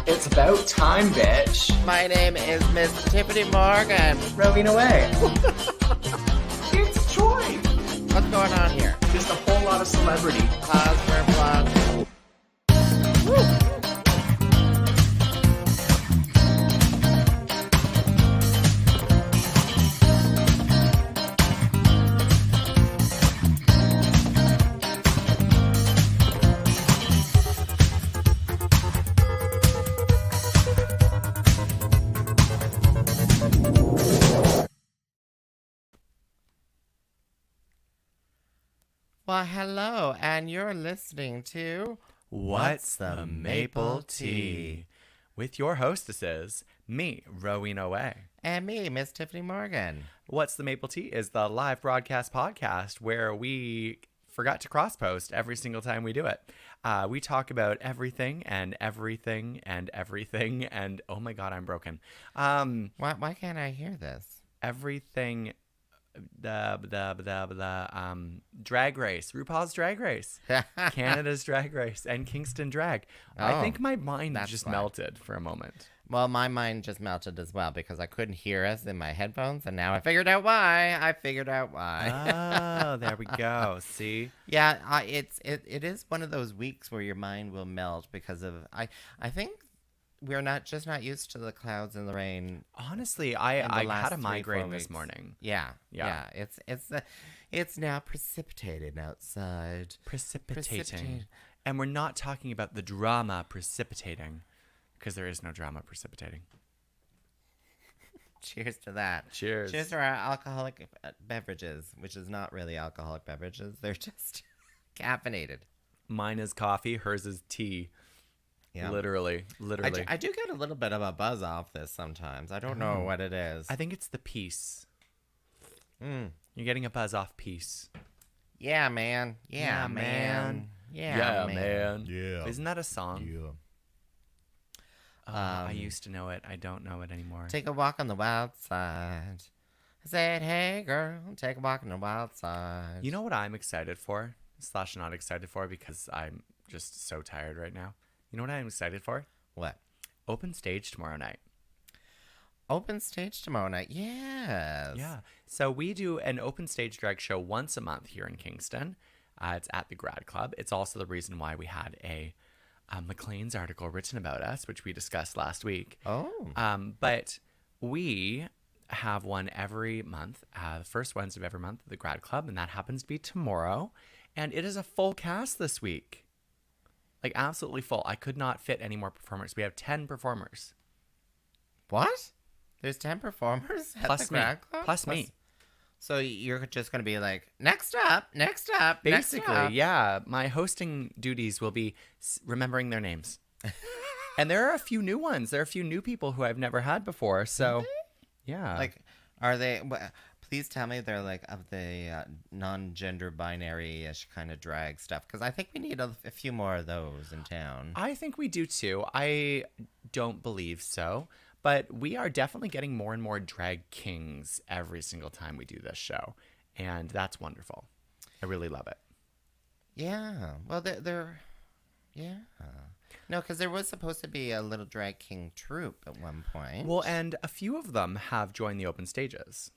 It's about time, bitch. My name is Miss Tyffanie Morgan. Rowena Whey. It's Troy. What's going on here? Just a whole lot of celebrity. Pause for applause. Well, hello, and you're listening to What's the Maple Tea? With your hostesses, me, Rowena Whey. and me, Miss Tyffanie Morgan. What's the Maple Tea is the live broadcast podcast where we forgot to cross-post every single time we do it. We talk about everything and everything and everything and, oh my God, I'm broken. Why can't I hear this? Everything... The Drag Race, RuPaul's Drag Race, Canada's Drag Race, and Kingston Drag. I think my mind just melted for a moment. Well, my mind just melted as well because I couldn't hear us in my headphones, and now I figured out why. Oh, there we go. See? Yeah, it is one of those weeks where your mind will melt because of I think we're not used to the clouds and the rain. Honestly, I had a migraine this morning. Yeah. It's now precipitated outside. Precipitating. And we're not talking about the drama precipitating, because there is no drama precipitating. Cheers to that. Cheers. Cheers to our alcoholic beverages, which is not really alcoholic beverages. They're just caffeinated. Mine is coffee. Hers is tea. Yeah. Literally. I do get a little bit of a buzz off this sometimes. I don't know what it is. I think it's the peace. You're getting a buzz off peace. Yeah, man. Yeah, man. Yeah. Isn't that a song? Yeah. I used to know it. I don't know it anymore. Take a walk on the wild side. I said, hey, girl, take a walk on the wild side. You know what I'm excited for? / not excited for because I'm just so tired right now. You know what I'm excited for? What? Open stage tomorrow night. Open stage tomorrow night? Yes. Yeah. So we do an open stage drag show once a month here in Kingston. It's at the Grad Club. It's also the reason why we had a Maclean's article written about us, which we discussed last week. Oh. But we have one every month, the first Wednesday of every month at the Grad Club, and that happens to be tomorrow. And it is a full cast this week. Like, absolutely full. I could not fit any more performers. We have 10 performers. What? There's 10 performers at the Grad Club? Plus me. So you're just going to be like, next up. Basically, yeah. My hosting duties will be remembering their names. And there are a few new ones. There are a few new people who I've never had before. So, yeah. Like, are they... Please tell me they're like of the non-gender binary-ish kind of drag stuff, because I think we need a few more of those in town. I think we do too. I don't believe so, but we are definitely getting more and more drag kings every single time we do this show, and that's wonderful. I really love it. Yeah. Well, they're yeah. No, because there was supposed to be a little drag king troupe at one point. Well, and a few of them have joined the open stages.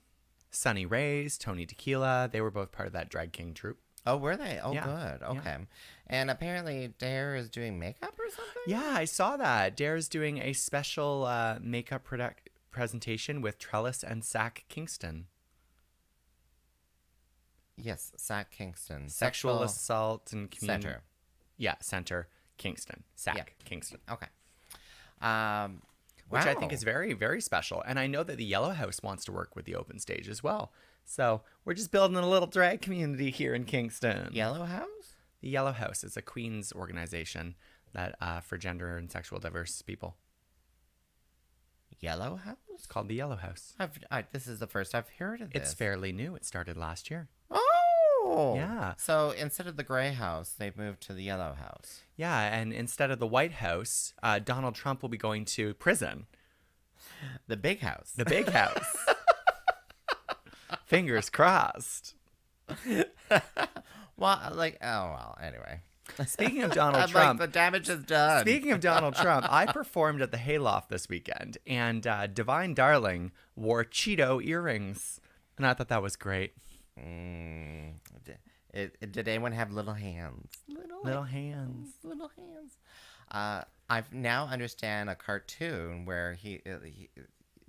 Sunny Rays, Tony Tequila, they were both part of that drag king troupe. Oh, were they? Oh, yeah. Good. Okay. Yeah. And apparently Dare is doing makeup or something? Yeah, I saw that. Dare's doing a special makeup presentation with Trellis and Sack Kingston. Yes, Sack Kingston. Sexual Assault and Community Center. Yeah, Center Kingston. Sack Kingston. Okay. Which I think is very, very special. And I know that the Yellow House wants to work with the open stage as well. So we're just building a little drag community here in Kingston. Yellow House? The Yellow House is a Queens organization that for gender and sexual diverse people. Yellow House? It's called the Yellow House. This is the first I've heard of this. It's fairly new. It started last year. Oh! Yeah. So instead of the Gray House, they've moved to the Yellow House. Yeah, and instead of the White House, Donald Trump will be going to prison. The Big House. The Big House. Fingers crossed. Well, anyway. Speaking of Donald I'm Trump, like, the damage is done. speaking of Donald Trump, I performed at the Hayloft this weekend, and Divine Darling wore Cheeto earrings, and I thought that was great. Did anyone have little hands? Little hands. Little hands. I've now understand a cartoon where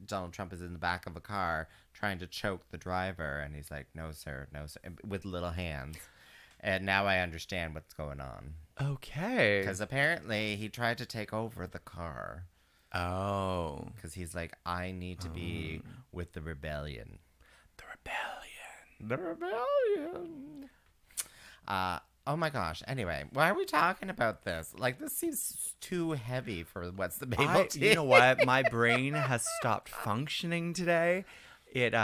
Donald Trump is in the back of a car trying to choke the driver, and he's like, "No, sir, no, sir," with little hands. And now I understand what's going on. Okay. Because apparently he tried to take over the car. Oh. Because he's like, I need to be with the rebellion. The rebellion. The rebellion. Oh my gosh. Anyway, why are we talking about this? Like, this seems too heavy for What's the Babel Tea. You know what? My brain has stopped functioning today. It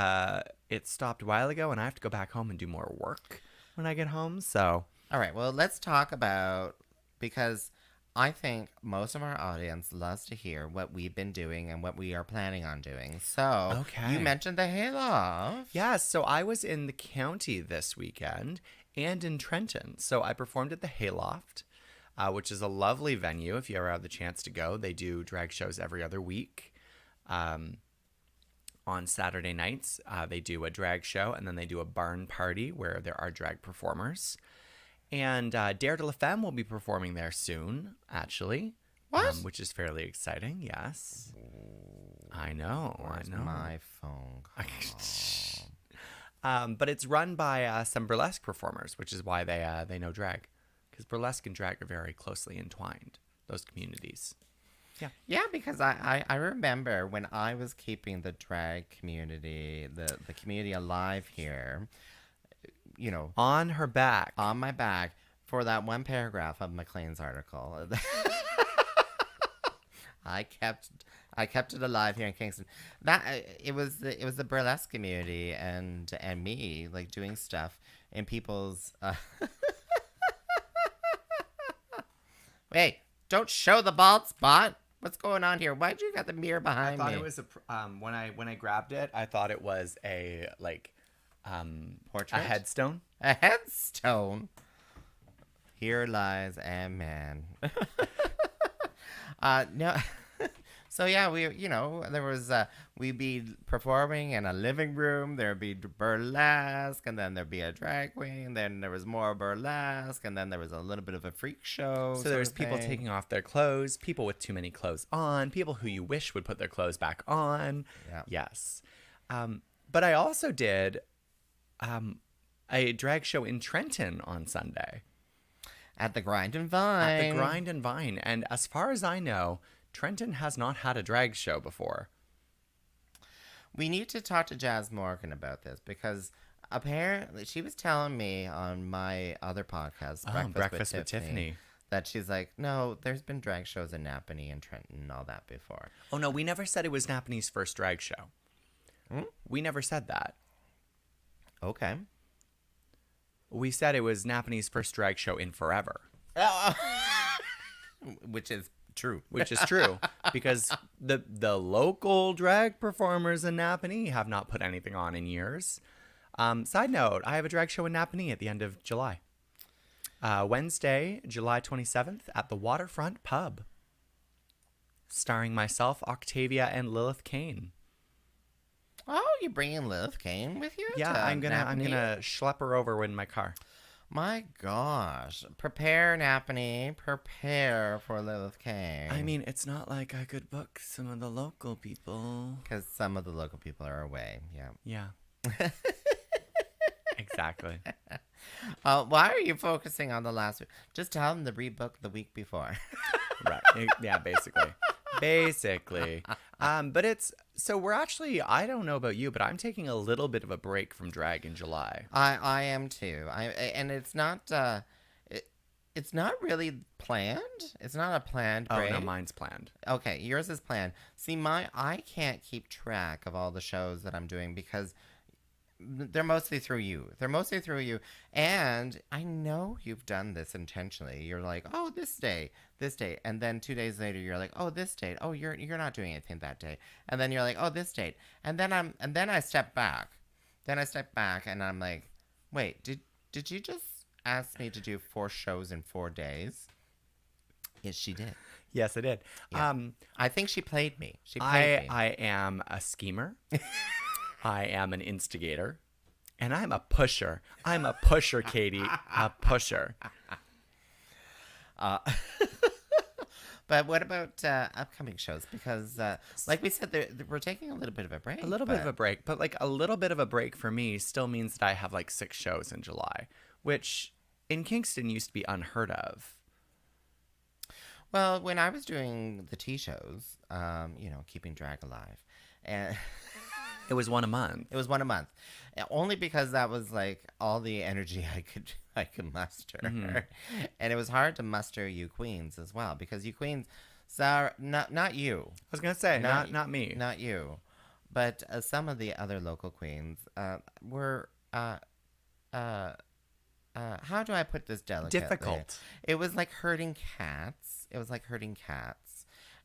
stopped a while ago, and I have to go back home and do more work when I get home. So, all right. Well, let's talk about, because I think most of our audience loves to hear what we've been doing and what we are planning on doing. So, okay. You mentioned the Hayloft. Yeah, so I was in the county this weekend and in Trenton. So I performed at the Hayloft, which is a lovely venue if you ever have the chance to go. They do drag shows every other week. On Saturday nights, they do a drag show, and then they do a barn party where there are drag performers. And Dare de la Femme will be performing there soon, actually. What? Which is fairly exciting, yes. I know, Where's I know. my phone call? But it's run by some burlesque performers, which is why they know drag. Because burlesque and drag are very closely entwined, those communities. Yeah, because I remember when I was keeping the drag community, the community alive here, you know. On her back. On my back for that one paragraph of McLean's article. I kept it alive here in Kingston. It was the burlesque community and me like doing stuff in people's. Wait! Don't show the bald spot. What's going on here? Why'd you got the mirror behind me? I thought it was when I grabbed it, I thought it was a portrait, a headstone. A headstone. Here lies a man. No. So yeah, there was we'd be performing in a living room. There'd be burlesque, and then there'd be a drag queen. Then there was more burlesque, and then there was a little bit of a freak show. So there's people taking off their clothes, people with too many clothes on, people who you wish would put their clothes back on. Yeah. Yes. But I also did a drag show in Trenton on Sunday. At the Grind and Vine. At the Grind and Vine. And as far as I know, Trenton has not had a drag show before. We need to talk to Jazz Morgan about this because apparently she was telling me on my other podcast, Breakfast with Tyffanie, that she's like, no, there's been drag shows in Napanee and Trenton and all that before. Oh, no, we never said it was Napanee's first drag show. We never said that. Okay. We said it was Napanee's first drag show in forever. Which is true. Which is true. Because the local drag performers in Napanee have not put anything on in years. Side note, I have a drag show in Napanee at the end of July. Wednesday, July 27th at the Waterfront Pub. Starring myself, Octavia, and Lilith Kane. Oh, you bringing Lilith Kane with you? Yeah, I'm gonna schlep her over in my car. My gosh. Prepare, Napanee. Prepare for Lilith Kane. I mean, it's not like I could book some of the local people. Because some of the local people are away. Yeah. Yeah. Exactly. Why are you focusing on the last week? Just tell them to rebook the week before. Right. Yeah, basically. But we're actually, I don't know about you, but I'm taking a little bit of a break from drag in July. I am too. And it's not, it's not really planned. It's not a planned break. Oh no, mine's planned. Okay, yours is planned. See, I can't keep track of all the shows that I'm doing because they're mostly through you. And I know you've done this intentionally. You're like, oh, this day, and then 2 days later, you're like, oh, this date. Oh, you're not doing anything that day, and then you're like, oh, this date, and then I step back. And I'm like, wait, did you just ask me to do 4 shows in 4 days? Yes, she did. Yes, I did. Yeah. I think she played me. I I am a schemer. I am an instigator. And I'm a pusher. I'm a pusher, Katie. A pusher. But what about upcoming shows? Because, like we said, we're taking a little bit of a break. A little bit of a break. But like a little bit of a break for me still means that I have like 6 shows in July, which in Kingston used to be unheard of. Well, when I was doing the tea shows, keeping drag alive, and It was one a month. it was one a month, only because that was like all the energy I could muster, and it was hard to muster you queens as well because you queens, not you, I was gonna say not me. not you, but some of the other local queens were. How do I put this delicately? Difficult. It was like herding cats.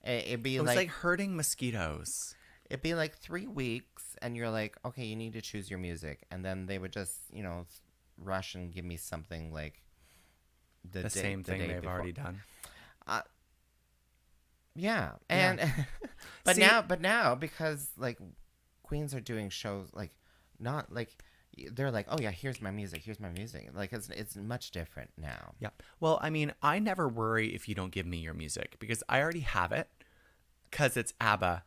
It'd be It was like like herding mosquitoes. it'd be like 3 weeks, and you're like, okay, you need to choose your music, and then they would just, rush and give me something like The same thing they've already done. Yeah, and but See- now because like queens are doing shows like not like they're like, oh yeah, here's my music, like it's much different now. Yeah. Well, I mean, I never worry if you don't give me your music because I already have it because it's ABBA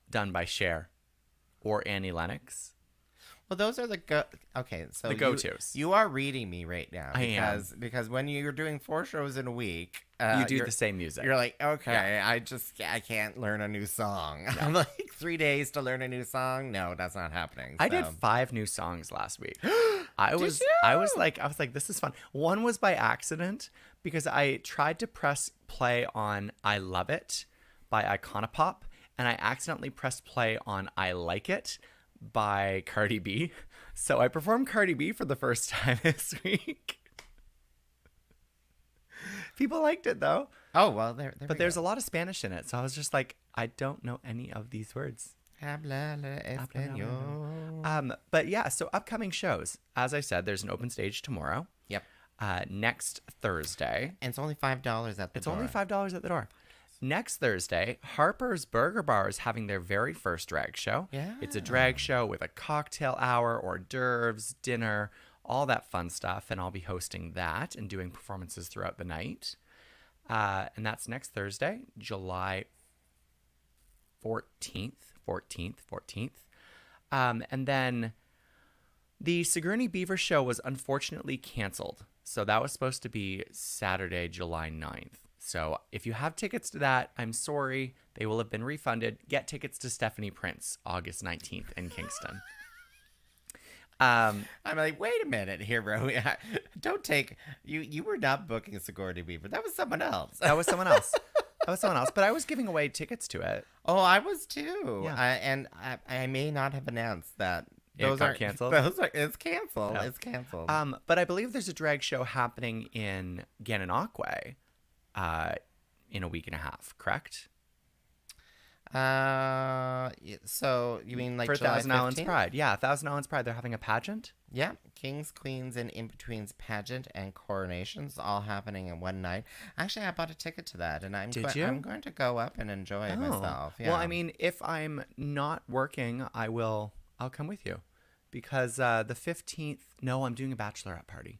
done by Cher or Annie Lennox. Well, those are the okay. So The go-tos. You are reading me right now. I am. Because when you're doing 4 shows in a week, You do you're- the same music. You're like, okay, I can't learn a new song. I'm like 3 days to learn a new song. No, that's not happening. I did So- 5 new songs last week. I was you? like, this is fun. One was by accident because I tried to press play on I Love It by Iconopop, and I accidentally pressed play on I Like It by Cardi B. So I performed Cardi B for the first time this week. People liked it though. Oh well, there. But there's a lot of Spanish in it. So I was just like, I don't know any of these words. Habla español. But yeah, so upcoming shows. As I said, there's an open stage tomorrow. Yep. Next Thursday. And it's only $5 at the It's door. only $5 at the door. Next Thursday, Harper's Burger Bar is having their very first drag show. Yeah. It's a drag show with a cocktail hour, hors d'oeuvres, dinner, all that fun stuff. And I'll be hosting that and doing performances throughout the night. And that's next Thursday, July 14th. And then the Sigourney Beaver show was unfortunately canceled. So that was supposed to be Saturday, July 9th. So if you have tickets to that, I'm sorry. They will have been refunded. Get tickets to Stephanie Prince, August 19th in Kingston. I'm like, wait a minute here, Rowena. Don't take you were not booking Sigourney Weaver. That was someone else. That was someone else. But I was giving away tickets to it. Oh, I was too. Yeah. I may not have announced that. It got canceled? It's canceled. Yeah. It's canceled. But I believe there's a drag show happening in Gananoque in a week and a half, correct? So you mean like For July Thousand Islands 15th? Pride. Yeah, Thousand Islands Pride. They're having a pageant. Yeah, Kings, Queens, and In-Betweens pageant and coronations all happening in one night. Actually, I bought a ticket to that, and I'm going to go up and enjoy myself. Yeah. Well, I mean, if I'm not working, I'll come with you. Because the 15th, no, I'm doing a bachelorette party.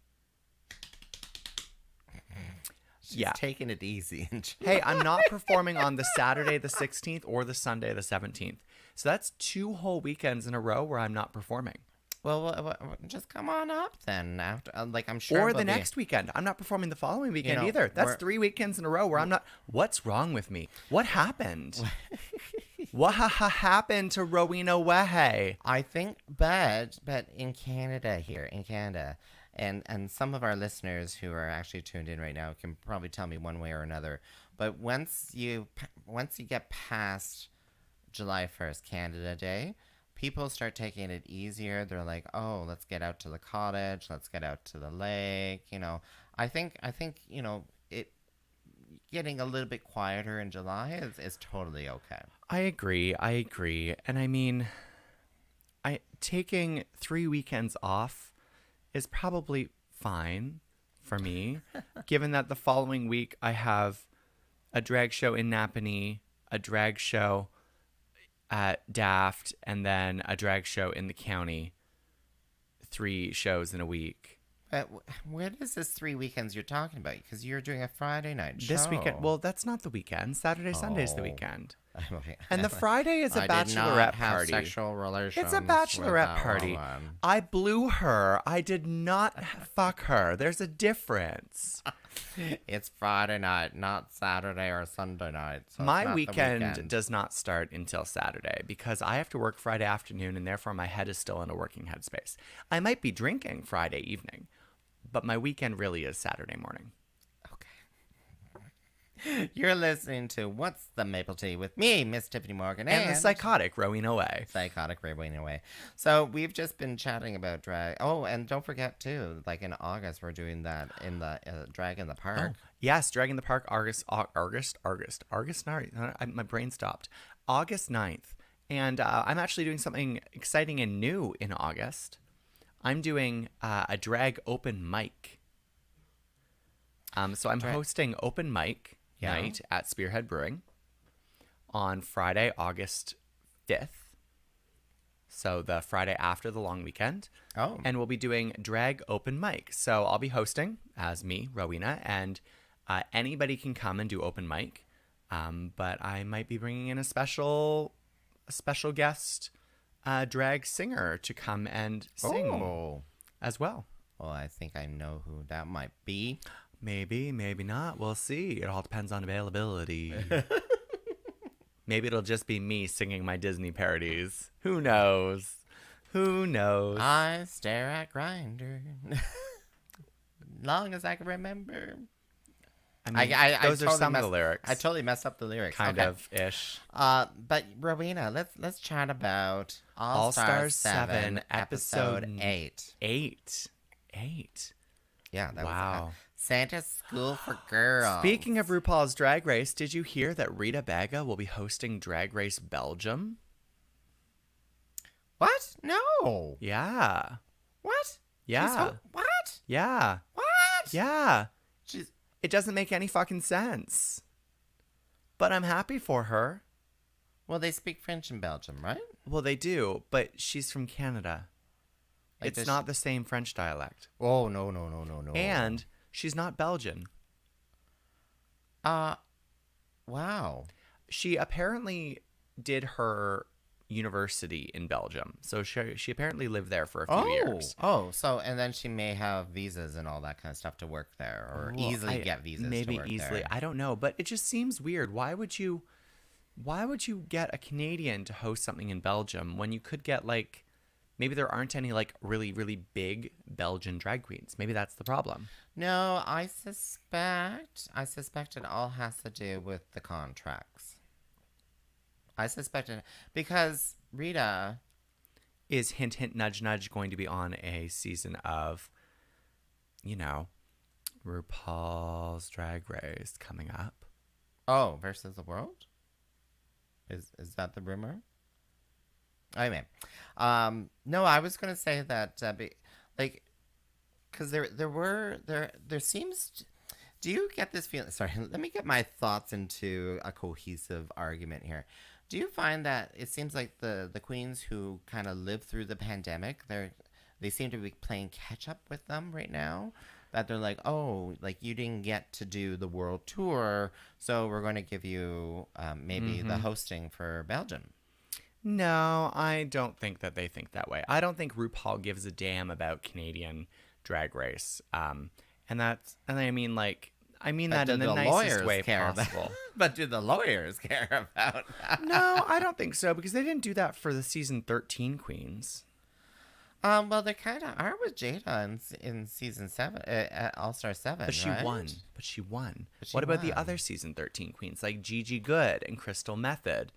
She's taking it easy. Hey, I'm not performing on the Saturday the 16th or the Sunday the 17th. So that's 2 whole weekends in a row where I'm not performing. Well, just come on up then. After, I'm sure. Or the next weekend. I'm not performing the following weekend either. That's 3 weekends in a row where I'm not. What's wrong with me? What happened? What happened to Rowena Whey? I think, but in Canada, and some of our listeners who are actually tuned in right now can probably tell me one way or another. But once you get past July 1st, Canada Day, people start taking it easier. They're like, oh, let's get out to the cottage, let's get out to the lake. I think it getting a little bit quieter in July is totally okay. I agree. And I mean, taking 3 weekends off is probably fine for me, given that the following week I have a drag show in Napanee, a drag show at Daft, and then a drag show in the county. 3 shows in a week. What is this 3 weekends you're talking about? Because you're doing a Friday night show. This weekend, well, that's not the weekend. Saturday, Sunday's the weekend. Okay. And the Friday is a I did not bachelorette have party. Sexual relations It's a with bachelorette that party. woman. I blew her. I did not fuck her. There's a difference. It's Friday night, not Saturday or Sunday night. So it's My not the weekend does not start until Saturday because I have to work Friday afternoon and therefore my head is still in a working headspace. I might be drinking Friday evening, but my weekend really is Saturday morning. You're listening to What's the Maple Tea with me, Miss Tyffanie Morgan, And the psychotic Rowena Whey. psychotic Rowena Whey. So we've just been chatting about drag. Oh, and don't forget too, like in August, we're doing that in the Drag in the Park. Yes, Drag in the Park, August 9th. My brain stopped. August 9th. And I'm actually doing something exciting and new in August. I'm doing a drag open mic. So I'm hosting open mic night at Spearhead Brewing on Friday, August 5th. So the Friday after the long weekend. Oh. And we'll be doing drag open mic. So I'll be hosting as me, Rowena, and anybody can come and do open mic. But I might be bringing in a special guest drag singer to come and sing as well. Well, I think I know who that might be. Maybe, maybe not. We'll see. It all depends on availability. Maybe it'll just be me singing my Disney parodies. Who knows? Who knows? I stare at Grindr. Long as I can remember. I mean, those are some of the lyrics. I totally messed up the lyrics. Kind of ish. But Rowena, let's chat about All Stars 7, episode 8. 8. Yeah, that Wow. was Santa's School for Girls. Speaking of RuPaul's Drag Race, did you hear that Rita Baga will be hosting Drag Race Belgium? What? No. Yeah. What? Yeah. What? Yeah. What? Yeah. She's It doesn't make any fucking sense. But I'm happy for her. Well, they speak French in Belgium, right? Well, they do, but she's from Canada. Like, It's does not the same French dialect. Oh, no. And she's not Belgian. Wow. She apparently did her university in Belgium. So she apparently lived there for a few years. Oh, so, and then she may have visas and all that kind of stuff to work there, or Well, easily get visas maybe to work easily. there. I don't know, but it just seems weird. Why would you get a Canadian to host something in Belgium when you could get like maybe there aren't any like really really big Belgian drag queens. Maybe that's the problem. No, I suspect it all has to do with the contracts. I suspect it because Rita Is hint hint nudge nudge going to be on a season of, RuPaul's Drag Race coming up? versus the world? Is that the rumor? Anyway, no, I was gonna say that because there seems. Do you get this feeling? Sorry, let me get my thoughts into a cohesive argument here. Do you find that it seems like the queens who kind of lived through the pandemic, they seem to be playing catch up with them right now? That they're like, oh, like you didn't get to do the world tour, so we're going to give you maybe the hosting for Belgium. No, I don't think that they think that way. I don't think RuPaul gives a damn about Canadian Drag Race. And I mean that in the nicest way possible. But do the lawyers care about that? No, I don't think so because they didn't do that for the season 13 queens. Well, they kind of are with Jada in season 7, All Star 7, But she right? won. But she won. But she What about the won. other season 13 queens like Gigi Good and Crystal Method?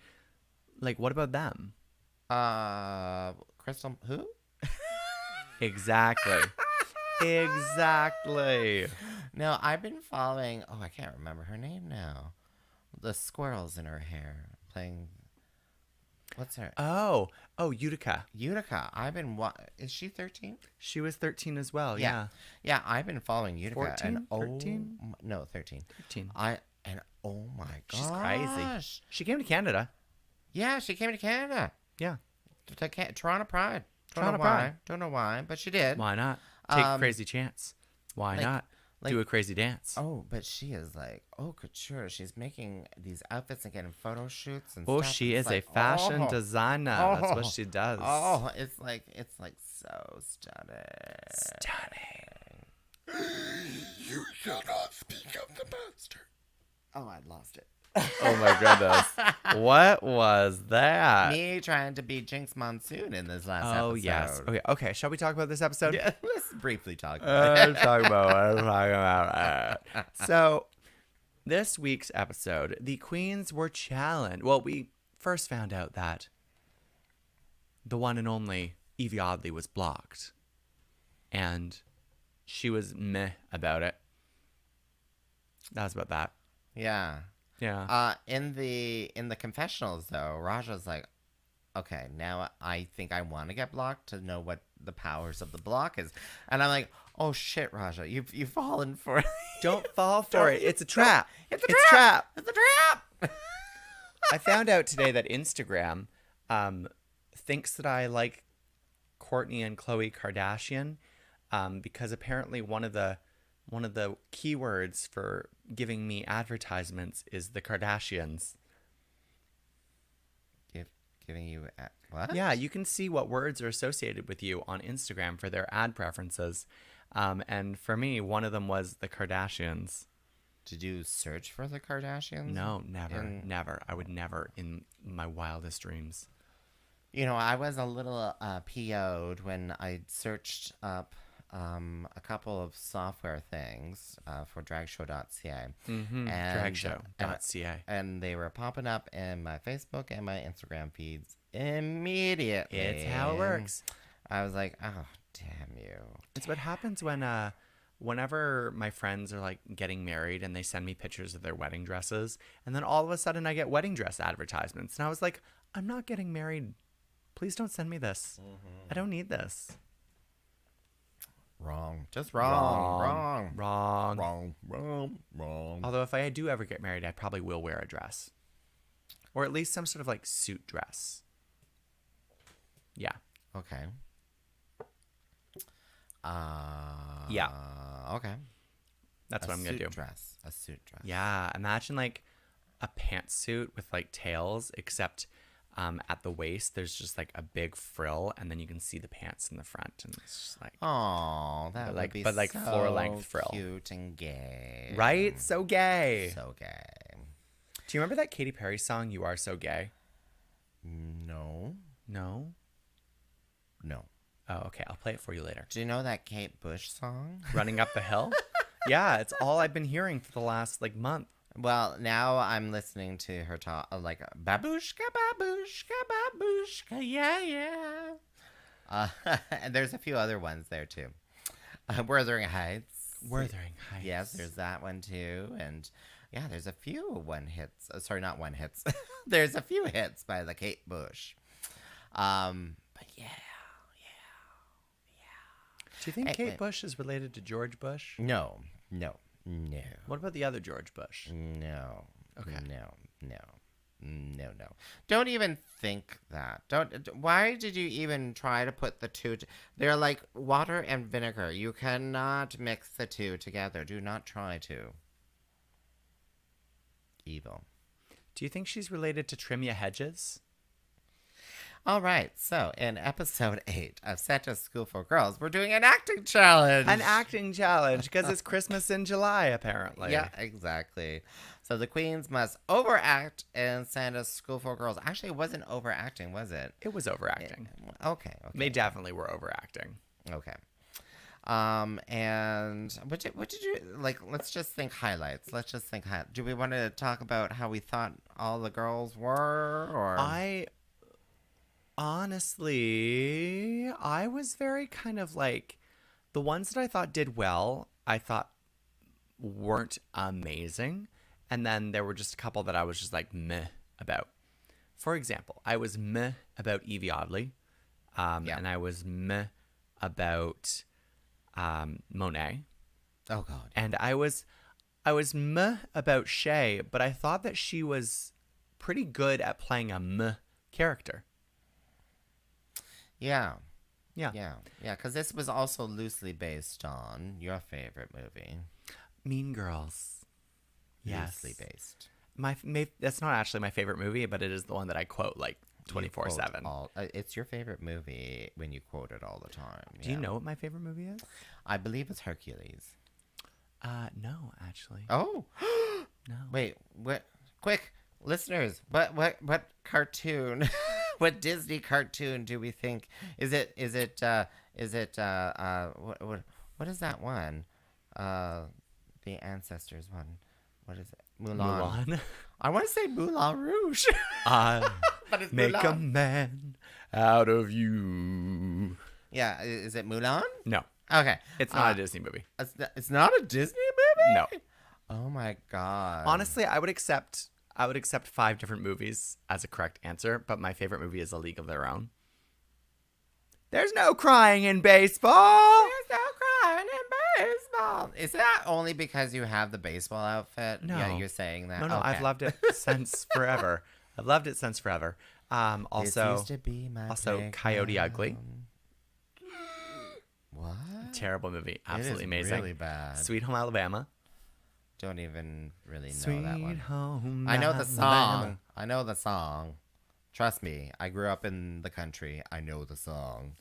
Like, what about them? Crystal, who? Exactly. Exactly. No, I've been following. Oh, I can't remember her name now. The squirrels in her hair playing. What's her? Oh, Utica. Utica. Is she 13? She was 13 as well. Yeah. Yeah, I've been following Utica. 14? And 13? No, 13. 13. Oh my gosh. She's crazy. She came to Canada. Yeah, she came to Canada. Yeah. To Toronto Pride. Toronto Pride. Don't know why, but she did. Why not? Take a crazy chance. Why not? Do a crazy dance. Oh, but she is like, couture. She's making these outfits and getting photo shoots and Oh, stuff. she It's is a like, fashion designer. That's what she does. Oh, it's like so stunning. Stunning. You shall not speak of the master. Oh, I lost it. Oh my goodness. What was that? Me trying to be Jinx Monsoon in this last episode. Oh, yes. Okay. Shall we talk about this episode? Yeah, let's briefly talk about it. Talk about what I'm talking about. So, this week's episode, the queens were challenged. Well, we first found out that the one and only Evie Oddly was blocked. And she was meh about it. That's about that. Yeah. Yeah. In the confessionals though, Raja's like, okay, now I think I want to get blocked to know what the powers of the block is, and I'm like, oh shit, Raja, you've fallen for it. Don't fall for it. It's a trap. It's a trap. It's a trap. I found out today that Instagram thinks that I like Kourtney and Khloe Kardashian because apparently one of the keywords for giving me advertisements is the Kardashians. Giving you what? Yeah, you can see what words are associated with you on Instagram for their ad preferences. And for me, one of them was the Kardashians. Did you search for the Kardashians? No, never. I would never in my wildest dreams. You know, I was a little PO'd when I searched up a couple of software things for dragshow.ca. Mm-hmm. And Dragshow.ca. And they were popping up in my Facebook and my Instagram feeds immediately. It's how it works. I was like, oh, damn you. It's what happens when whenever my friends are like getting married and they send me pictures of their wedding dresses, and then all of a sudden I get wedding dress advertisements. And I was like, I'm not getting married. Please don't send me this. I don't need this. Wrong. Just wrong. Although if I do ever get married, I probably will wear a dress. Or at least some sort of like suit dress. Yeah. Okay. Yeah. Okay. That's what I'm going to do. A suit dress. Yeah. Imagine like a pantsuit with like tails, except at the waist, there's just like a big frill, and then you can see the pants in the front, and it's just like, oh, that would be so floor-length frill, cute and gay, right? So gay, so gay. Do you remember that Katy Perry song, "You Are So Gay"? No. Oh, okay. I'll play it for you later. Do you know that Kate Bush song, "Running Up the Hill"? Yeah, it's all I've been hearing for the last like month. Well, now I'm listening to her talk like babushka, babushka, babushka, yeah. And there's a few other ones there too. Wuthering Heights. Wuthering Heights. Yes, there's that one too, and yeah, there's a few one hits. Sorry, not one hits. There's a few hits by the Kate Bush. But yeah. Do you think Kate Bush is related to George Bush? No. What about the other George Bush? No. Okay. No. Don't even think that. Why did you even try to put the two? They're like water and vinegar. You cannot mix the two together. Do not try to. Evil. Do you think she's related to Trimia Hedges? All right, so in episode 8 of Santa's School for Girls, we're doing an acting challenge. An acting challenge because it's Christmas in July, apparently. Yeah, exactly. So the queens must overact in Santa's School for Girls. Actually, it wasn't overacting, was it? It was overacting. Okay. They definitely were overacting. Okay. And what did you like? Let's just think highlights. Do we want to talk about how we thought all the girls were, or Honestly, I was very kind of like the ones that I thought did well, I thought weren't amazing. And then there were just a couple that I was just like meh about. For example, I was meh about Evie Oddly. And I was meh about Monet. Oh God. And I was meh about Shay, but I thought that she was pretty good at playing a meh character. Yeah. Yeah. Because this was also loosely based on your favorite movie. Mean Girls. Yes. Loosely based. That's not actually my favorite movie, but it is the one that I quote like 24/7. It's your favorite movie when you quote it all the time. Do you know what my favorite movie is? I believe it's Hercules. No, actually. Oh. No. Wait, what? Quick, listeners, what cartoon, what Disney cartoon do we think? Is it what is that one? The Ancestors one. What is it? Mulan. I want to say Moulin Rouge. But it's Make Mulan. a man out of you. Yeah, is it Mulan? No, Okay. it's not a Disney movie. It's not a Disney movie? No. Oh my God. Honestly, I would accept 5 different movies as a correct answer, but my favorite movie is A League of Their Own. There's no crying in baseball. There's no crying in baseball. Is that only because you have the baseball outfit? No. Yeah, you're saying that. No, Okay. I've loved it since forever. Also, This used to be my also Coyote Ugly. What? Terrible movie. Absolutely It is amazing. really bad. Sweet Home Alabama. Don't even really know Sweet that one. Home I know the Alabama. song. I know the song. Trust me, I grew up in the country. I know the song.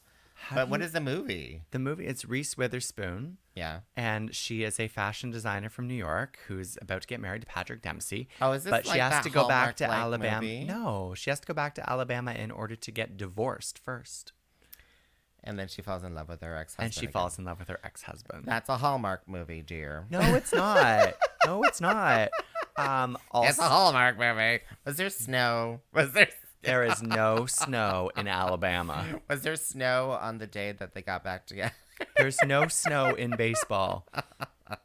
But what is the movie? The movie? It's Reese Witherspoon. Yeah. And she is a fashion designer from New York who's about to get married to Patrick Dempsey. Oh, is this but like she has that to go back to Hallmark-like Alabama. movie? No, she has to go back to Alabama in order to get divorced first. And then she falls in love with her ex-husband. And she falls in love with her ex-husband. That's a Hallmark movie, dear. No, it's not. No, it's not. It's a Hallmark movie. Was there snow? There is no snow in Alabama. Was there snow on the day that they got back together? There's no snow in baseball. No,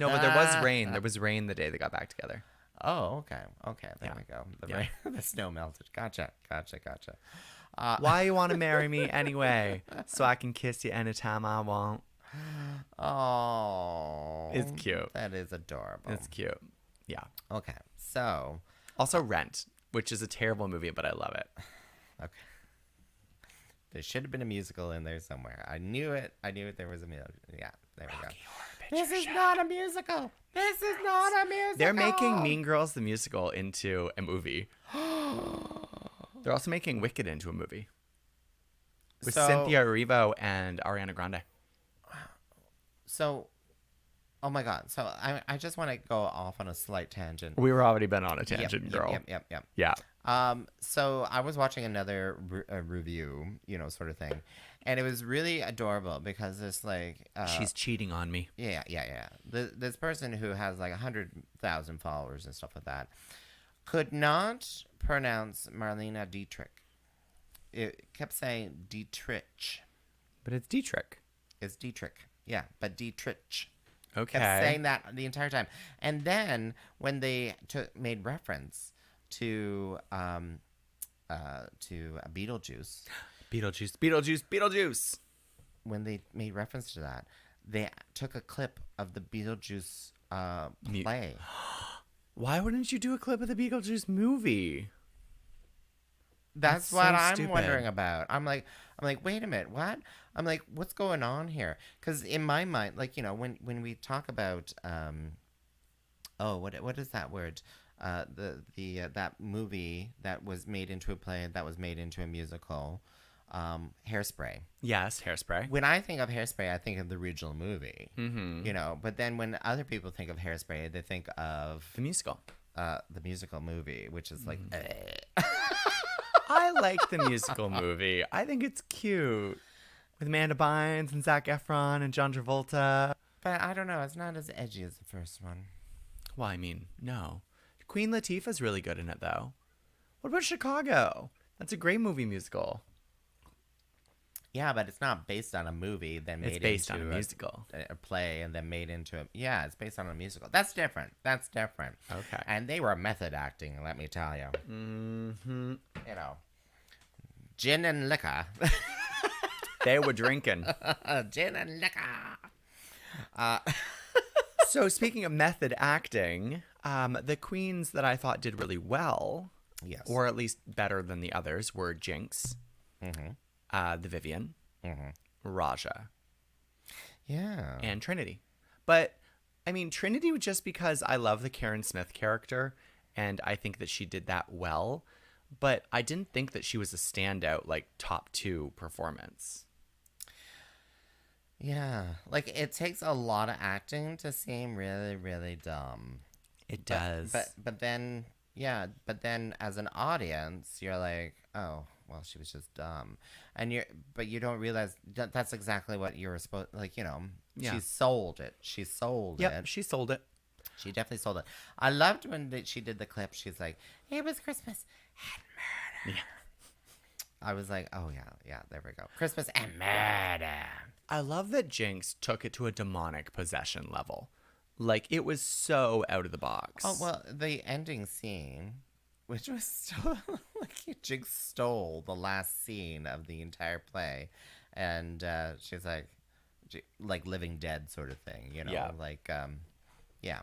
but there was rain. There was rain the day they got back together. Oh, okay. There Yeah. we go. Yeah. The snow melted. Gotcha. Why you want to marry me anyway? So I can kiss you anytime I want. Oh. It's cute. That is adorable. It's cute. Yeah. Okay. So, Also Rent, which is a terrible movie, but I love it. okay. There should have been a musical in there somewhere. I knew it. There was a musical. Yeah, there we go. This is not a musical. They're making Mean Girls the musical into a movie. They're also making Wicked into a movie. With Cynthia Erivo and Ariana Grande. So, oh my God. So I just want to go off on a slight tangent. We were already been on a tangent, girl. Yep. Yeah. So I was watching another review, sort of thing, and it was really adorable because it's like She's cheating on me. Yeah. This person who has like 100,000 followers and stuff like that could not pronounce Marlena Dietrich. It kept saying Dietrich. But it's Dietrich. It's Dietrich. Yeah, but Dietrich. Okay. Kept saying that the entire time. And then when they made reference to Beetlejuice, Beetlejuice. when they made reference to that, they took a clip of the Beetlejuice play. Why wouldn't you do a clip of the Beetlejuice movie? That's so what I'm stupid. wondering about. I'm like, wait a minute, what? I'm like, what's going on here? Because in my mind, like, when we talk about, what is that word? that movie that was made into a play that was made into a musical, Hairspray. Yes, Hairspray. When I think of Hairspray, I think of the original movie. Mm-hmm. You know, but then when other people think of Hairspray, they think of The musical. the musical movie, which is like. I like the musical movie. I think it's cute. With Amanda Bynes and Zac Efron and John Travolta. But I don't know. It's not as edgy as the first one. Well, I mean, no. Queen Latifah's really good in it, though. What about Chicago? That's a great movie musical. Yeah, but it's not based on a movie, then made It's based into on a musical. a play, and then made into a. Yeah, it's based on a musical. That's different. That's different. Okay. And they were method acting, let me tell you. Mm-hmm. You know, gin and liquor. They were drinking. Gin and liquor. So speaking of method acting, the queens that I thought did really well, Yes. or at least better than the others, were Jinx, the Vivian, Raja, Yeah. and Trinity. But I mean, Trinity was just because I love the Karen Smith character, and I think that she did that well. But I didn't think that she was a standout, like top 2 performance. Yeah. Like, it takes a lot of acting to seem really, really dumb. It does. But then, yeah, but then as an audience, you're like, oh, well, she was just dumb. But you don't realize that's exactly what you were supposed, like, you know, Yeah. she sold it. She sold Yep, it. she sold it. She definitely sold it. I loved when she did the clip. She's like, it was Christmas and murder. Yeah. I was like, oh, yeah, there we go. Christmas and murder. I love that Jinx took it to a demonic possession level. Like, it was so out of the box. Oh, well, the ending scene, which was so, like, Jinx stole the last scene of the entire play. And she's like living dead sort of thing, you know? Yeah. Like, yeah.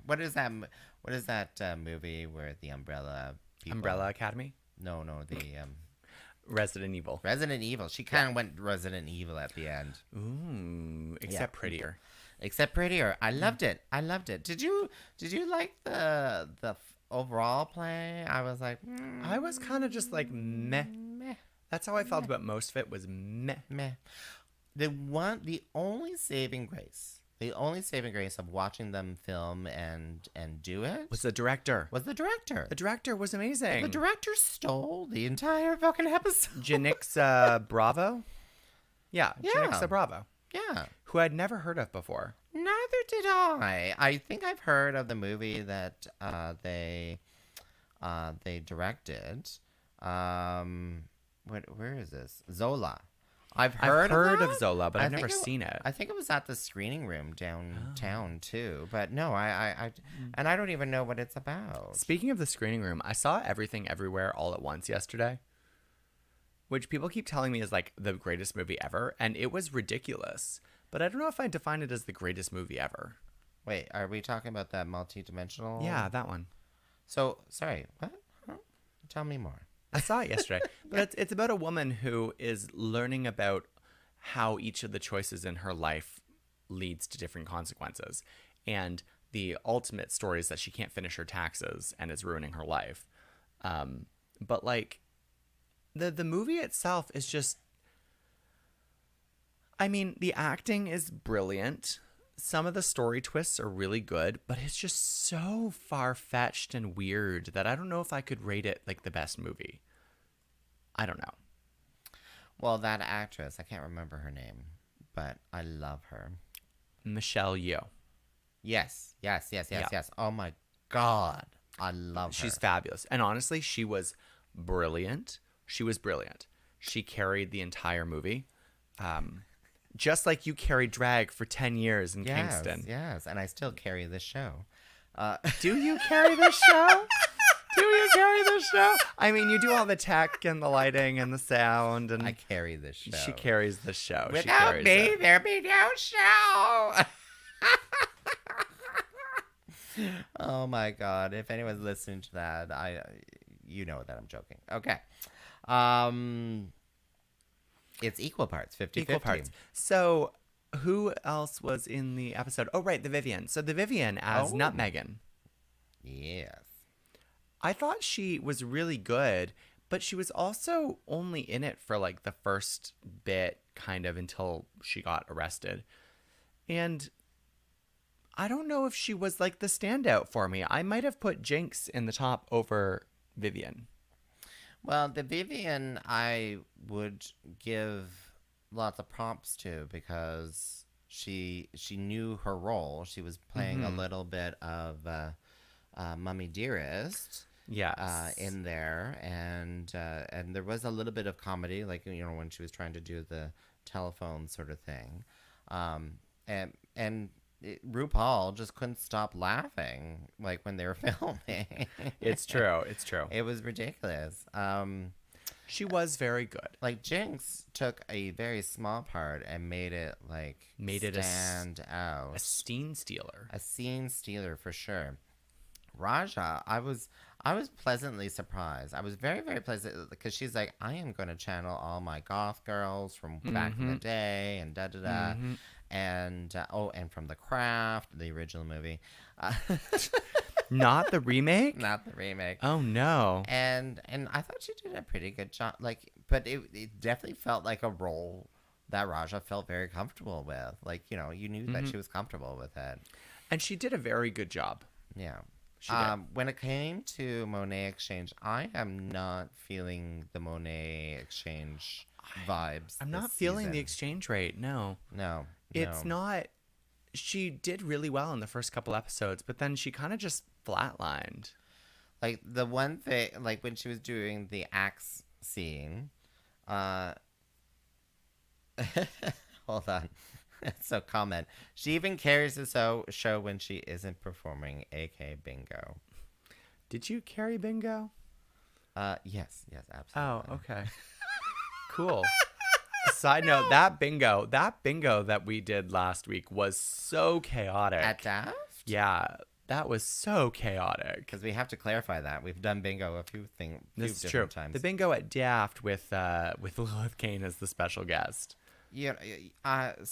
What is that movie where the Umbrella people... Umbrella Academy? No, the... Resident Evil. Resident Evil. She kind of went Resident Evil at the end. Ooh, except prettier. Except prettier. I loved it. Did you like the overall play? I was like, I was kind of just like meh. meh, That's how I felt about most of it, was meh. meh. The only saving grace of watching them film and do it Was the director. was the director. The director was amazing. The director stole the entire fucking episode. Janixa Bravo? Yeah, Yeah. Janixa Bravo, Yeah. who I'd never heard of before. Neither did I. I think I've heard of the movie that they directed. Where is this? Zola. I've heard of that. Zola, but I I've never think seen it. I think it was at the screening room downtown too. But no, I and I don't even know what it's about. Speaking of the screening room, I saw Everything Everywhere All at Once yesterday, which people keep telling me is like the greatest movie ever, and it was ridiculous. But I don't know if I define it as the greatest movie ever. Wait, are we talking about that multi-dimensional? Yeah, that one. So, sorry, what? Huh? Tell me more. I saw it yesterday. But it's about a woman who is learning about how each of the choices in her life leads to different consequences. And the ultimate story is that she can't finish her taxes and it's ruining her life. But like the movie itself is just, I mean, the acting is brilliant. Some of the story twists are really good, but it's just so far-fetched and weird that I don't know if I could rate it like the best movie. I don't know. Well, that actress, I can't remember her name, but I love her. Michelle Yeoh. Yes. Yeah. Oh my God. I love her. She's fabulous. And honestly, she was brilliant. She carried the entire movie. Just like you carried drag for 10 years in Kingston. Yes, and I still carry this show. Do you carry this show? I mean, you do all the tech and the lighting and the sound, and I carry this show. she carries the show. Without me, there'd be no show. Oh my God! If anyone's listening to that, you know that I'm joking. Okay. It's equal parts, 50-50. Equal parts. So, who else was in the episode? Oh, right, the Vivian. So, the Vivian as Oh. Nutmegan. Yes. I thought she was really good, but she was also only in it for like the first bit, kind of until she got arrested. And I don't know if she was like the standout for me. I might have put Jinx in the top over Vivian. Well, the Vivian I would give lots of props to because she knew her role. She was playing a little bit of Mummy Dearest. Yes. In there, and there was a little bit of comedy, like when she was trying to do the telephone sort of thing, and RuPaul just couldn't stop laughing, like when they were filming. It's true. It's true. It was ridiculous. She was very good. Like Jinx took a very small part and made it stand out. A scene stealer. A scene stealer for sure. Raja, I was pleasantly surprised. I was very, very pleasant because she's like, I am going to channel all my goth girls from back in the day and da-da-da. And, and from The Craft, the original movie. Not the remake? Not the remake. Oh, no. And I thought she did a pretty good job. But it definitely felt like a role that Raja felt very comfortable with. Like, you knew that she was comfortable with it. And she did a very good job. Yeah. She did. When it came to Monet Exchange, I am not feeling the Monet Exchange vibes. I'm not feeling the exchange rate. No. No. It's not. She did really well in the first couple episodes, but then she kind of just flatlined. Like the one thing, like when she was doing the axe scene, hold on. So comment. She even carries the show when she isn't performing, aka bingo. Did you carry bingo? Yes, absolutely. Oh, okay. Cool. Side note, that bingo that we did last week was so chaotic. At Daft? Yeah, that was so chaotic. Because we have to clarify that. We've done bingo a few This is true. different times. The bingo at Daft with Lilith Kane as the special guest. So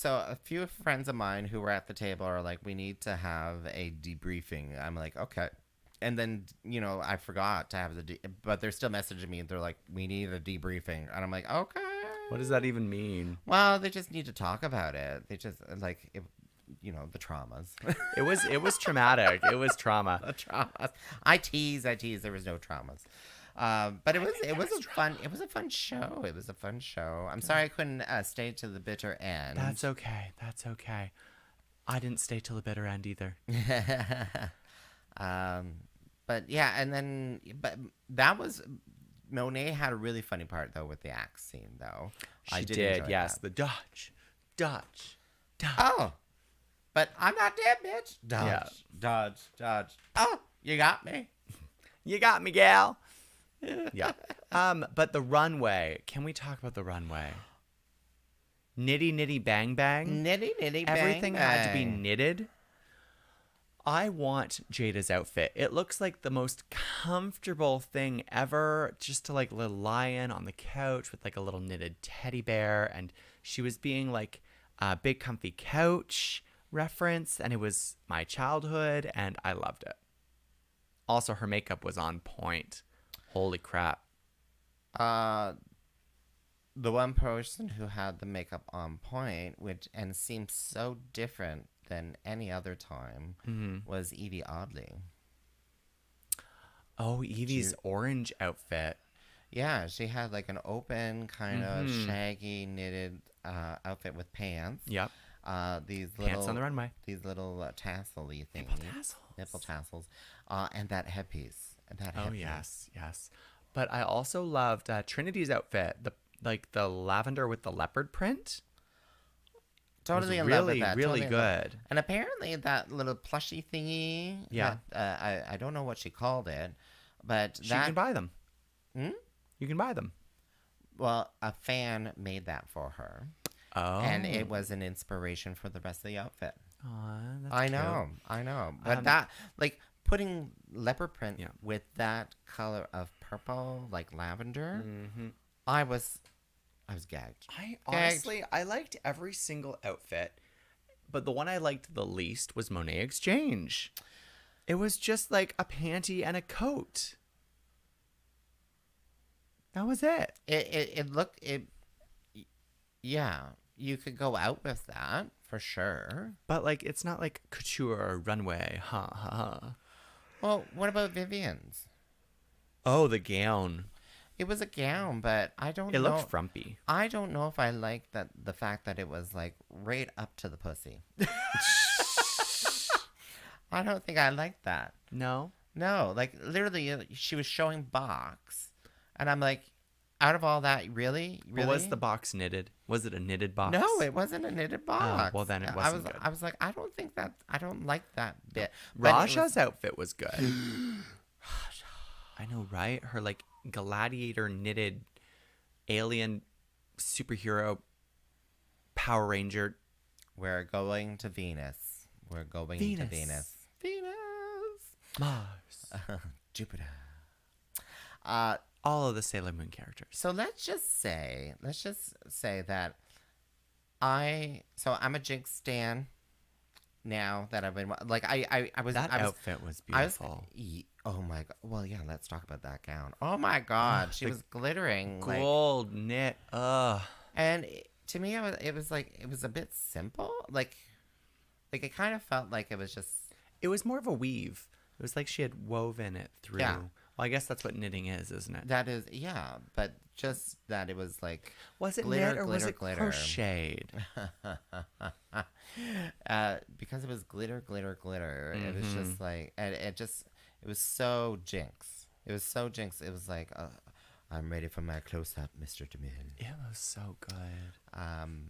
a few friends of mine who were at the table are like, we need to have a debriefing. I'm like, okay. And then, I forgot to have but they're still messaging me and they're like, we need a debriefing. And I'm like, okay. What does that even mean? Well, they just need to talk about it. They just the traumas. It was traumatic. It was trauma. The traumas. I tease. There was no traumas. But it was a fun show. It was a fun show. I'm sorry I couldn't stay to the bitter end. That's okay. I didn't stay till the bitter end either. But yeah, but that was Monet had a really funny part though with the axe scene though. She did, yes. That. The dodge. Oh, but I'm not dead, bitch. Dodge. Oh, you got me. You got me, gal. Yeah. But the runway. Can we talk about the runway? Nitty, nitty, bang, bang. Nitty, nitty, bang, Everything had to be bang. knitted. I want Jada's outfit. It looks like the most comfortable thing ever, just to like lie in on the couch with like a little knitted teddy bear. And she was being like a big comfy couch reference. And it was my childhood and I loved it. Also, her makeup was on point. Holy crap. The one person who had the makeup on point, and seemed so different than any other time, was Evie Oddly. Oh, Evie's orange outfit. Yeah, she had like an open kind of shaggy knitted outfit with pants. Yep. These Pants little on the runway. These little tassel-y things. Nipple tassels. And that headpiece. Oh, yes. But I also loved Trinity's outfit. The lavender with the leopard print. Totally in really, love with that. really good. And apparently that little plushy thingy. Yeah. I don't know what she called it, but You can buy them. Hmm? You can buy them. Well, a fan made that for her. Oh. And it was an inspiration for the rest of the outfit. Aw, that's I cute. know. But that, like, putting leopard print with that color of purple, like lavender, I was gagged. I liked every single outfit, but the one I liked the least was Monet Exchange. It was just like a panty and a coat. That was it. It looked it. Yeah, you could go out with that for sure. But like, it's not like couture or runway. Ha ha ha. Well, what about Vivian's? Oh, the gown. It was a gown, but I don't It know. looked frumpy. I don't know if I like that the fact that it was like right up to the pussy. I don't think I like that. No. No, like literally, she was showing box, and I'm like, out of all that, really? But was the box knitted? Was it a knitted box? No, it wasn't a knitted box. well, then it wasn't good. I was like, I don't think that. I don't like that bit. But Raja's outfit was good. I know, right? Her like gladiator knitted alien superhero Power Ranger. We're going to Venus. We're going to Venus. Venus. Mars. Jupiter. All of the Sailor Moon characters. So let's just say that I'm a Jinx stan now that I've been like I was That I was, outfit was I was beautiful. oh my god. Well, yeah, let's talk about that gown. Oh my god, she was glittering like, Gold knit. Ugh. and to me it was like it was a bit simple. Like it kind of felt like it was just It was more of a weave. It was like she had woven it through. Yeah. Well, I guess that's what knitting is, isn't it? that is yeah, but just that it was like Was it glitter, knit or was glitter, it glitter. crocheted? Because it was glitter, glitter, glitter. It was just like, and it was so Jinx. It was so Jinx. It was like, I'm ready for my close up, Mr. DeMille. It was so good.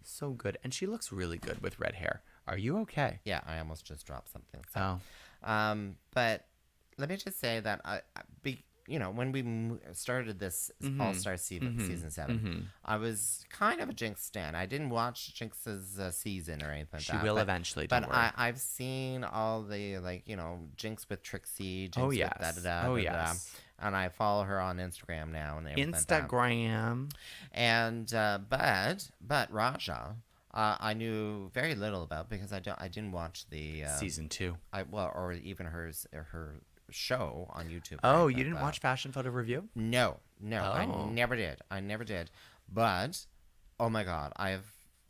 So good. And she looks really good with red hair. Are you okay? Yeah, I almost just dropped something. So. Oh. But let me just say that when we started this All-Star season 7, I was kind of a Jinx stan. I didn't watch Jinx's season or anything like She that. will eventually, don't But worry. I've seen all the Jinx with Trixie, Jinx Oh, with yes. da-da-da, Oh, da-da-da. yes. And I follow her on Instagram now and everything like that. Instagram. And but Raja, I knew very little about because I didn't watch the Season 2. or even her show on YouTube. Oh, or you anything didn't like watch Fashion Photo Review? No, I Oh. never did. But oh my god, I've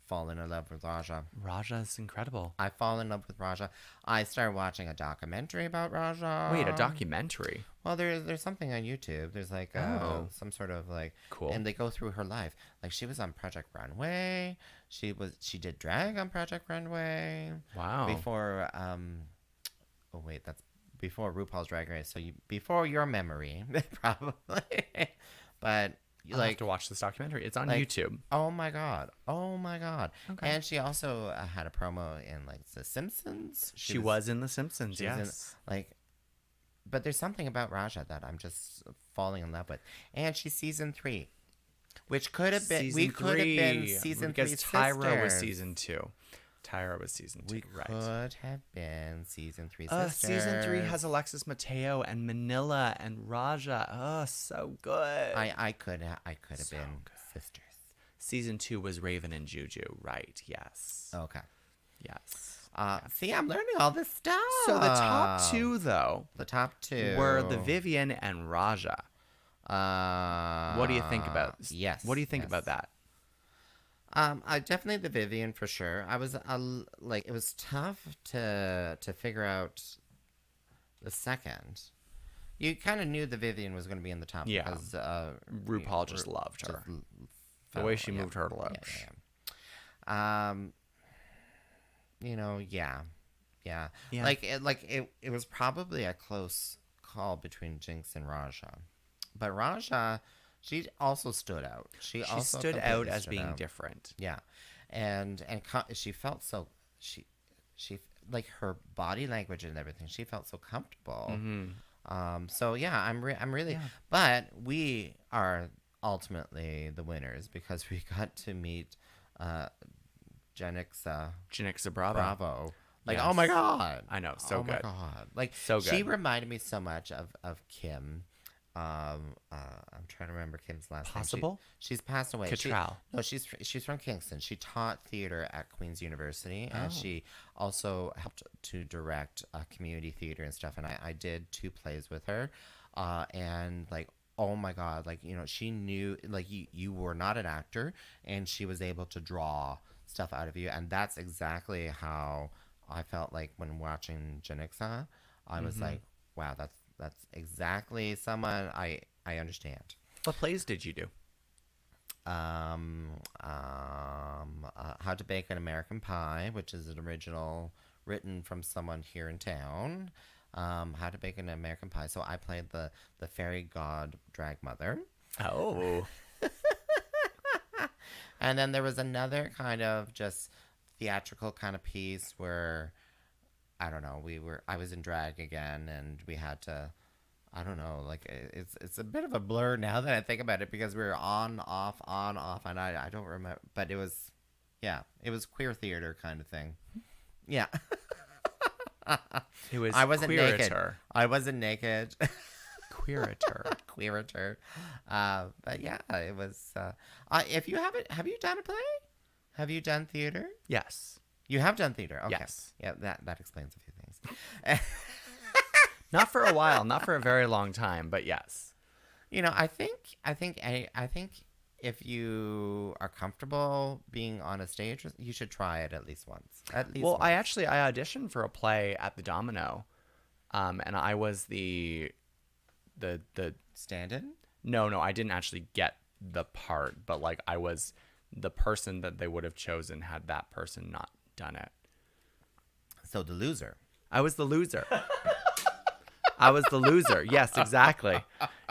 fallen in love with Raja. Raja's incredible. I fall in love with Raja. I started watching a documentary about Raja. Wait, a documentary? Well, there's something on YouTube. There's like some sort of like Cool. and they go through her life. Like she was on Project Runway. She did drag on Project Runway. Wow. Before oh wait, that's before RuPaul's Drag Race. So before your memory, probably. But I'll have to watch this documentary. It's on YouTube. Oh my god. Okay. And she also had a promo in like The Simpsons. She was in The Simpsons, she was yes. but there's something about Raja that I'm just falling in love with. And she's season 3. Which could have been Season could have been 3, season because 3 Tyra was sisters. season 2. Tyra was season 2, We right. could have been season 3 sisters. Season 3 has Alexis Mateo and Manila and Raja. Oh, so good. I could have So been good. sisters. Season 2 was Raven and Juju, right? Yes. Okay. Yes. See, I'm learning all this stuff. So the top 2, though, The top 2 were the Vivian and Raja. What do you think about? Yes. What do you think yes. about that? I definitely the Vivian for sure. I was it was tough to figure out the second. You kind of knew the Vivian was going to be in the top Yeah. because RuPaul just loved her. The way she moved her lips. Yeah. Yeah. It was probably a close call between Jinx and Raja, but Raja, she also stood out. She also stood out completely as stood being out. different. Yeah, and she felt so she like her body language and everything. She felt so comfortable. So yeah, I'm really. Yeah. But we are ultimately the winners because we got to meet Jenixa Bravo. Like, Yes. oh my god, I know, so oh good. my god, like So She good. reminded me so much of Kim. I'm trying to remember Kim's last Possible? name. She's passed away. Cattrall. No, she's from Kingston. She taught theater at Queen's University, and Oh. she also helped to direct community theater and stuff. And I did 2 plays with her, and like, oh my God, like, you know, she knew, like, you were not an actor, and she was able to draw stuff out of you. And that's exactly how I felt like when watching Janixa. I was like, wow, that's exactly someone I understand. What plays did you do? How to Bake an American Pie, which is an original written from someone here in town. How to Bake an American Pie. So I played the fairy god drag mother. Oh. And then there was another kind of just theatrical kind of piece where, I don't know, I was in drag again, and we had to, I don't know, like, it's a bit of a blur now that I think about it, because we were on, off, and I don't remember, but it was queer theater kind of thing. Yeah. It was I wasn't naked. queerator. I wasn't naked. Queerator. Queerator. But yeah, it was, if you haven't, have you done a play? Have you done theater? Yes. You have done theater. Okay. Yes. Yeah, that explains a few things. Not for a while, not for a very long time, but yes. You know, I think if you are comfortable being on a stage, you should try it at least once. Well, I auditioned for a play at the Domino, and I was the stand-in. No, I didn't actually get the part, but like I was the person that they would have chosen had that person not done it. So the loser. I was the loser. I was the loser. Yes, exactly.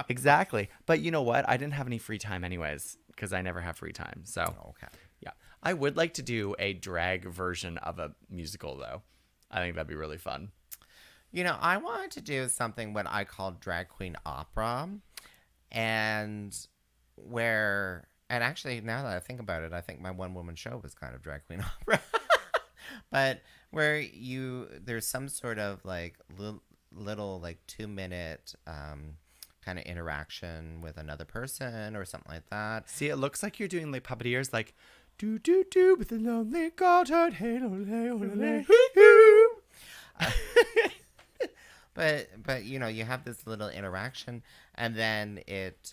Exactly. But you know what? I didn't have any free time anyways, because I never have free time. So, Okay. yeah. I would like to do a drag version of a musical, though. I think that'd be really fun. You know, I wanted to do something what I call drag queen opera, and actually, now that I think about it, I think my one-woman show was kind of drag queen opera. But where there's some sort of like little like 2-minute kind of interaction with another person or something like that. See, it looks like you're doing like puppeteers, like do do do with the lonely godhead, hey ole ole. But you know, you have this little interaction, and then it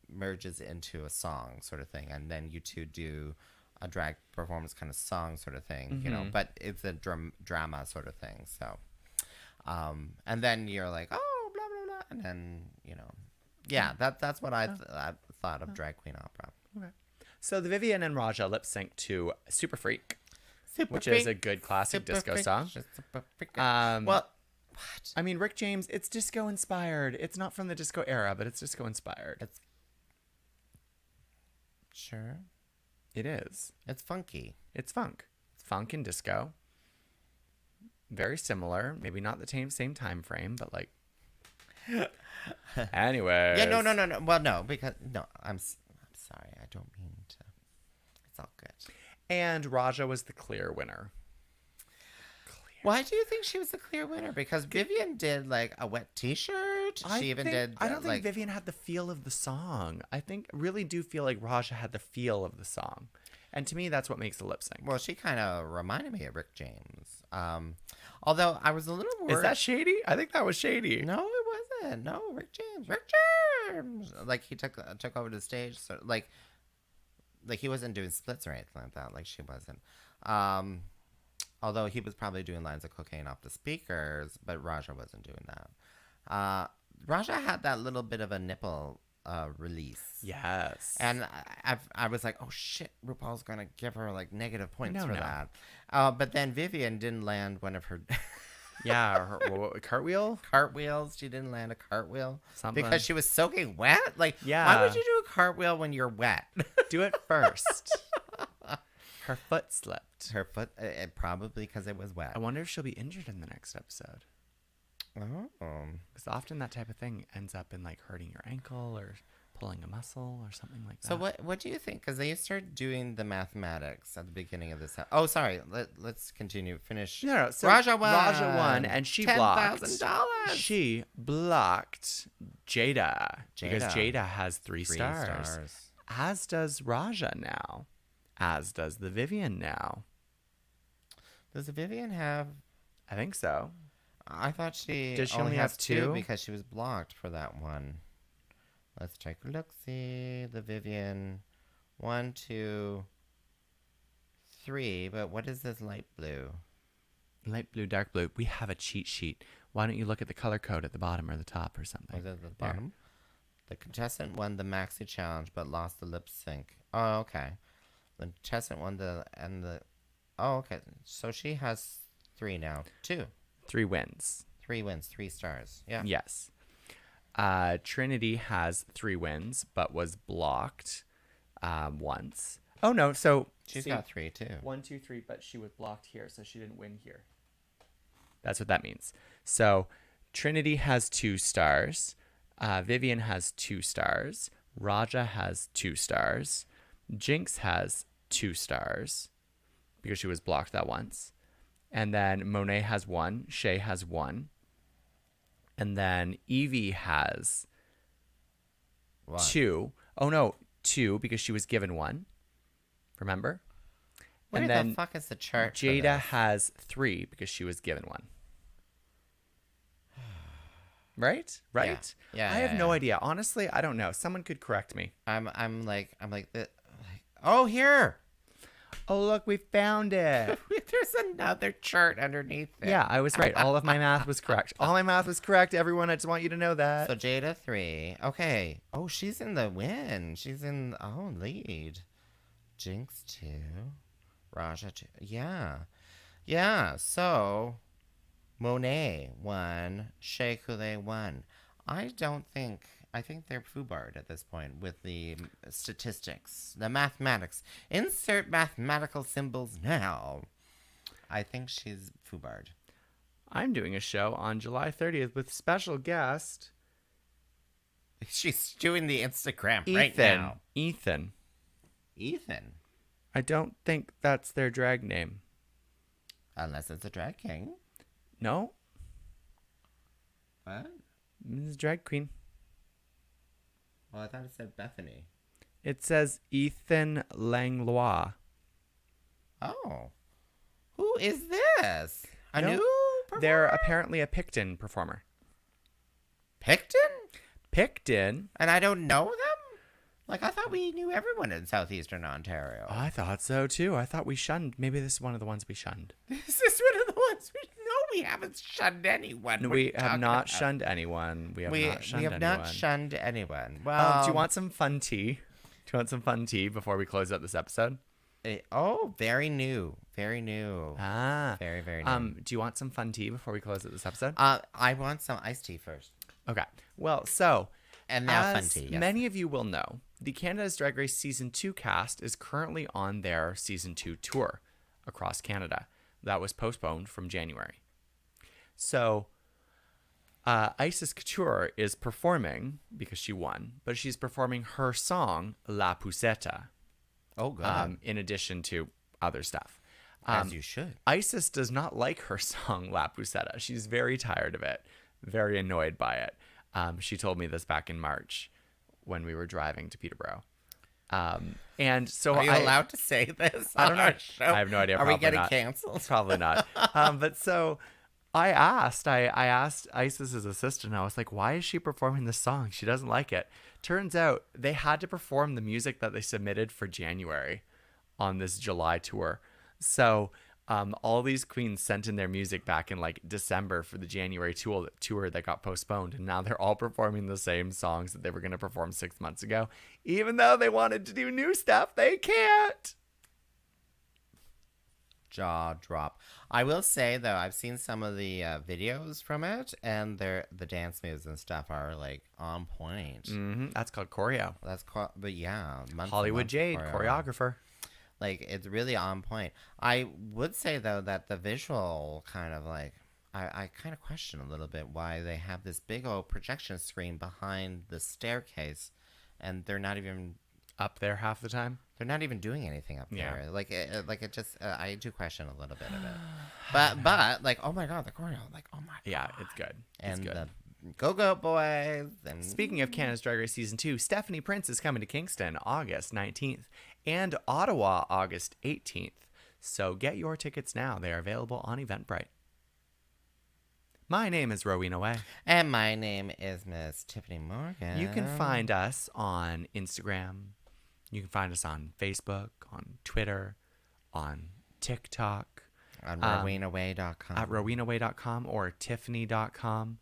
merges into a song sort of thing, and then you two do a drag performance kind of song sort of thing, you know, but it's a drama sort of thing. So, and then you're like, oh, blah, blah, blah. And then, you know, yeah, that's what I thought of drag queen opera. Okay. So the Vivian and Raja lip sync to Super Freak, which Freak. is a good classic Super disco freak. song. Super freak. Well, what? I mean, Rick James, it's disco inspired. It's not from the disco era, but it's disco inspired. It's sure. It is. It's funky. It's funk. It's funk and disco. Very similar. Maybe not the same time frame, but like. Anyway. Yeah, no. Well, no, because I'm sorry. I don't mean to. It's all good. And Raja was the clear winner. Why do you think she was the clear winner? Because Vivian did like a wet T-shirt. I don't think like, Vivian had the feel of the song. I really do feel like Raja had the feel of the song. And to me, that's what makes the lip sync. Well, she kind of reminded me of Rick James. Although I was a little worried. Is that shady? I think that was shady. No, it wasn't. No, Rick James. Like he took over the stage. So like he wasn't doing splits or anything like that. Like she wasn't. Although he was probably doing lines of cocaine off the speakers, but Raja wasn't doing that. Raja had that little bit of a nipple release. Yes. And I was like, oh shit, RuPaul's going to give her like negative points for No. that. But then Vivian didn't land one of her Yeah, her cartwheel? cartwheels. She didn't land a cartwheel. Something. Because she was soaking wet? Like, Yeah. why would you do a cartwheel when you're wet? Do it first. Her foot slipped. Her foot, probably because it was wet. I wonder if she'll be injured in the next episode. Oh. Because often that type of thing ends up in like hurting your ankle or pulling a muscle or something like that. So what do you think? Because they started doing the mathematics at the beginning of this. Oh, sorry. Let's continue. Finish. No. So Raja won, and she blocked. $10,000. She blocked Jada. Because Jada. Jada has three stars. As does Raja now. As does the Vivian now. Does the Vivian have? I think so. I thought she Does she only only has have two? because she was blocked for that one. Let's take a look. See the Vivian. 1, 2, 3. But what is this light blue? Light blue, dark blue. We have a cheat sheet. Why don't you look at the color code at the bottom or the top or something? Was it at the bottom? The contestant won the maxi challenge but lost the lip sync. Oh, okay. The contestant won Oh, okay. So she has 3 now. 2. 3 wins. 3 wins. 3 stars. Yeah. Yes. Trinity has 3 wins, but was blocked once. Oh, no. So She's got 3 too. 1, 2, 3, but she was blocked here, so she didn't win here. That's what that means. So Trinity has 2 stars. Vivian has 2 stars. Raja has 2 stars. Jinx has 2 stars because she was blocked that once. And then Monet has 1. Shay has 1. And then Evie has 2. Oh, no, 2 because she was given 1. Remember? Where and then the fuck is the chart? Jada has 3 because she was given 1. Right? Yeah, I have no idea. Honestly, I don't know. Someone could correct me. Oh, here. Oh, look, we found it. There's another chart underneath it. Yeah, I was right. All of my math was correct. All my math was correct, everyone. I just want you to know that. So Jada 3. Okay. Oh, she's in the win. She's in lead. Jinx 2. Raja 2. Yeah. Yeah. So Monet 1. Shea Coulee 1. I think they're foobarred at this point with the statistics, the mathematics. Insert mathematical symbols now. I think she's foobarred. I'm doing a show on July 30th with special guest She's doing the Instagram right now. Ethan. Ethan. I don't think that's their drag name. Unless it's a drag king. No, What? it's a drag queen. Well, I thought it said Bethany. It says Ethan Langlois. Oh. Who is this? A No, new They're performer? apparently a Picton performer. Picton? Picton? And I don't know them? Like, I thought we knew everyone in southeastern Ontario. I thought so too. I thought we shunned. Maybe this is one of the ones we shunned. Is this one of the ones we... No, we haven't shunned anyone. No, What are we you have talking not about? shunned anyone. We have not shunned we have anyone. not shunned anyone. Well, Do you want some fun tea? Do you want some fun tea before we close out this episode? very new. Very new. Ah. Very, very new. Do you want some fun tea before we close out this episode? I want some iced tea first. Okay. Well, so And now fun as tea, yes. many of you will know, the Canada's Drag Race Season 2 cast is currently on their Season 2 tour across Canada. That was postponed from January. So Isis Couture is performing, because she won, but she's performing her song, La Puseta, Oh, God. in addition to other stuff. As you should. Isis does not like her song La Puseta. She's very tired of it, very annoyed by it. She told me this back in March when we were driving to Peterborough. And so Are you allowed to say this? I don't on our know. show? I have no idea. Are we Probably getting not. canceled? Probably not. But so I asked Isis's assistant. I was like, why is she performing this song? She doesn't like it. Turns out they had to perform the music that they submitted for January on this July tour. So all these queens sent in their music back in like December for the January tour that got postponed. And now they're all performing the same songs that they were going to perform 6 months ago. Even though they wanted to do new stuff, they can't. Jaw drop. I will say, though, I've seen some of the videos from it, and the dance moves and stuff are like on point. That's called choreo. That's called, but yeah, Hollywood Jade, choreographer. Like, it's really on point. I would say, though, that the visual kind of like, I kind of question a little bit why they have this big old projection screen behind the staircase, and they're not even Up there half the time. They're not even doing anything up Yeah. there. Like it just, I do question a little bit of it. But like, oh my God, the choreo, like, oh my. Yeah, it's good. It's And good. the Go-Go Boys. And Speaking of Canada's Drag Race Season 2, Stephanie Prince is coming to Kingston August 19th and Ottawa August 18th. So get your tickets now. They are available on Eventbrite. My name is Rowena Whey. And my name is Miss Tyffanie Morgan. You can find us on Instagram. You can find us on Facebook, on Twitter, on TikTok. on RowenaWay.com. At RowenaWay.com or Tyffanie.com.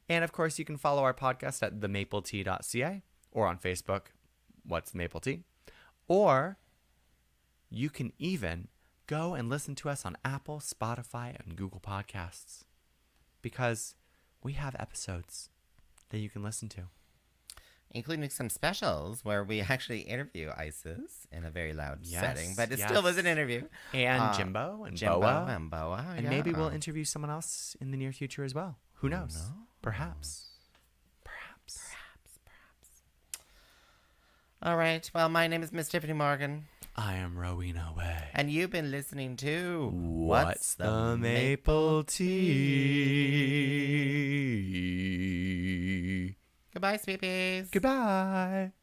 And of course, you can follow our podcast at themapletea.ca or on Facebook, What's the Maple Tea? Or you can even go and listen to us on Apple, Spotify, and Google Podcasts because we have episodes that you can listen to. Including some specials where we actually interview Isis in a very loud Yes, setting, but it yes. still was an interview. And Jimbo and Jimbo Boa. and Boa. And yeah. maybe we'll interview someone else in the near future as well. Who knows? knows? Perhaps. Perhaps. All right. Well, my name is Miss Tyffanie Morgan. I am Rowena Whey. And you've been listening to What's the Maple Tea? Goodbye, sweeties. Goodbye.